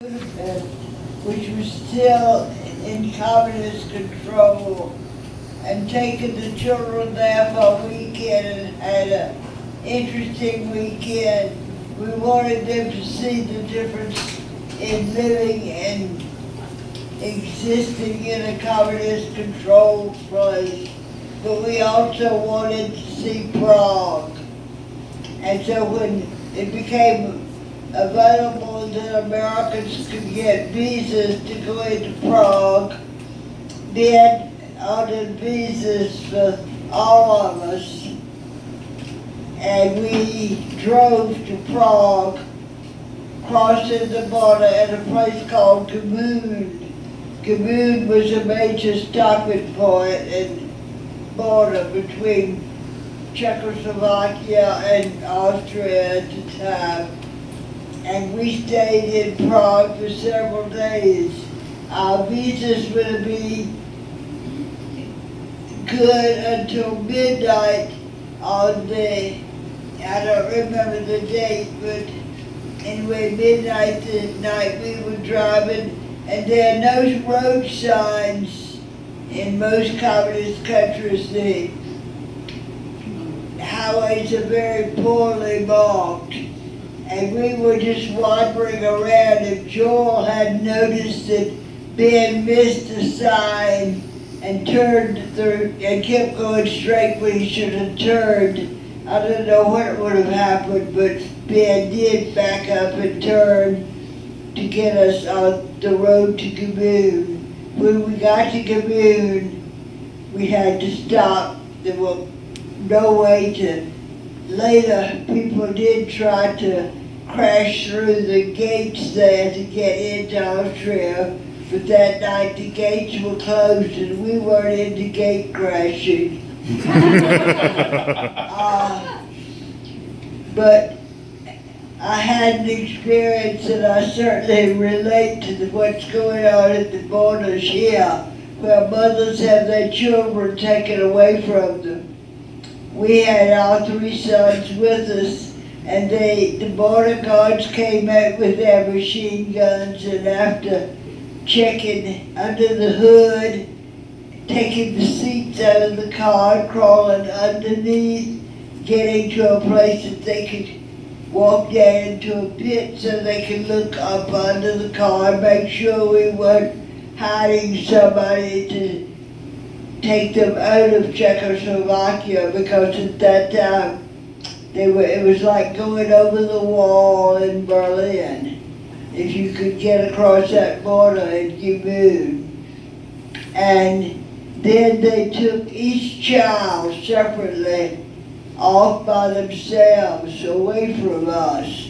which was still in communist control, and taking the children there for a weekend and had an interesting weekend. We wanted them to see the difference in living and existing in a communist controlled place, but we also wanted to see Prague. And so when it became available that Americans could get visas to go into Prague, then ordered visas for all of us. And we drove to Prague, crossing the border at a place called Communist. Communist was a major stopping point and border between Czechoslovakia and Austria at the time. And we stayed in Prague for several days. Our visas would be good until midnight on the, I don't remember the date, but anyway, midnight the night we were driving, and there are no road signs in most communist countries. The highways are very poorly marked. And we were just wandering around. If Joel had noticed that Ben missed a sign and turned through and kept going straight when he should have turned, I don't know what would have happened, but Ben did back up and turn to get us on the road to Communist. When we got to Communist, we had to stop. There was no way to. Later, people did try to crash through the gates there to get into Austria, but that night the gates were closed and we weren't into gate crashing. But I had an experience that I certainly relate to what's going on at the borders here, where mothers have their children taken away from them. We had our 3 sons with us, and the border guards came out with their machine guns, and after checking under the hood, taking the seats out of the car, crawling underneath, getting to a place that they could walk down into a pit so they could look up under the car, make sure we weren't hiding somebody to take them out of Czechoslovakia, because at that time it was like going over the wall in Berlin if you could get across that border in Communist. And then they took each child separately off by themselves away from us.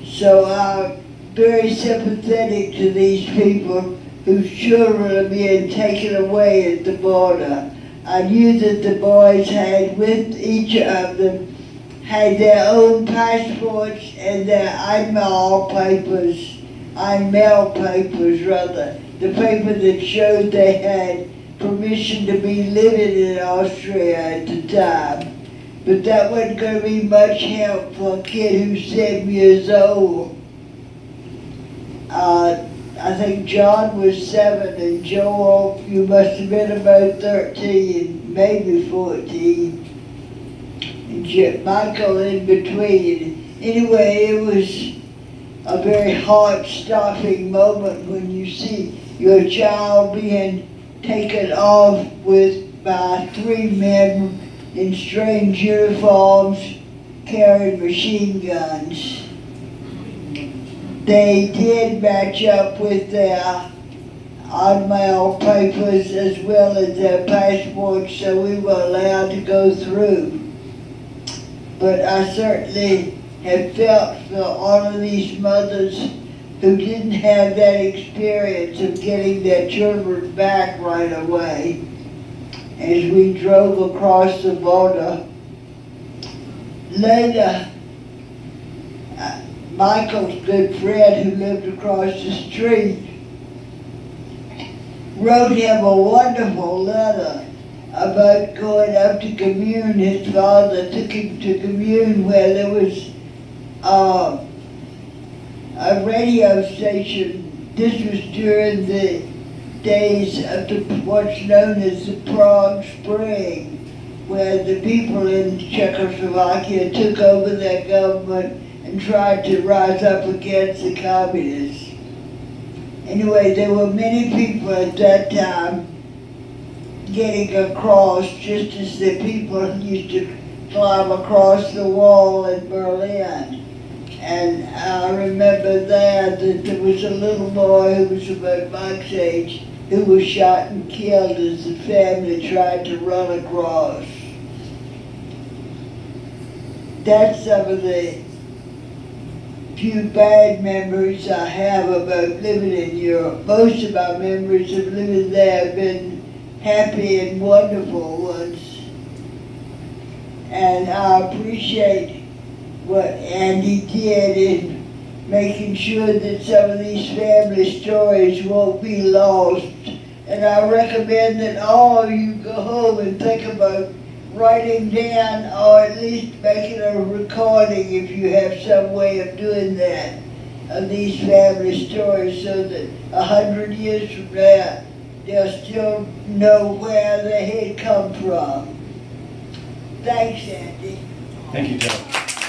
So I'm very sympathetic to these people whose children are being taken away at the border. I knew that the boys had with each of them had their own passports and their Einmal papers, the paper that showed they had permission to be living in Austria at the time. But that wasn't going to be much help for a kid who's 7 years old. I think John was 7 and Joel, you must have been about 13, maybe 14. And Michael in between. Anyway, it was a very heart-stopping moment when you see your child being taken off by 3 men in strange uniforms carrying machine guns. They did match up with their Einmal papers as well as their passports, so we were allowed to go through. But I certainly have felt for all of these mothers who didn't have that experience of getting their children back right away. As we drove across the border, later, Michael's good friend who lived across the street wrote him a wonderful letter about going up to Communist. His father took him to Communist where there was a radio station. This was during the days of what's known as the Prague Spring, where the people in Czechoslovakia took over their government and tried to rise up against the communists. Anyway, there were many people at that time getting across, just as the people used to climb across the wall in Berlin. And I remember that there was a little boy who was about Mike's age who was shot and killed as the family tried to run across. That's some of the few bad memories I have about living in Europe. Most of my memories of living there have been happy and wonderful ones. And I appreciate what Andy did in making sure that some of these family stories won't be lost. And I recommend that all of you go home and think about writing down, or at least making a recording if you have some way of doing that, of these family stories, so that 100 years from now, they'll still know where they had come from. Thanks, Andy. Thank you, Joe.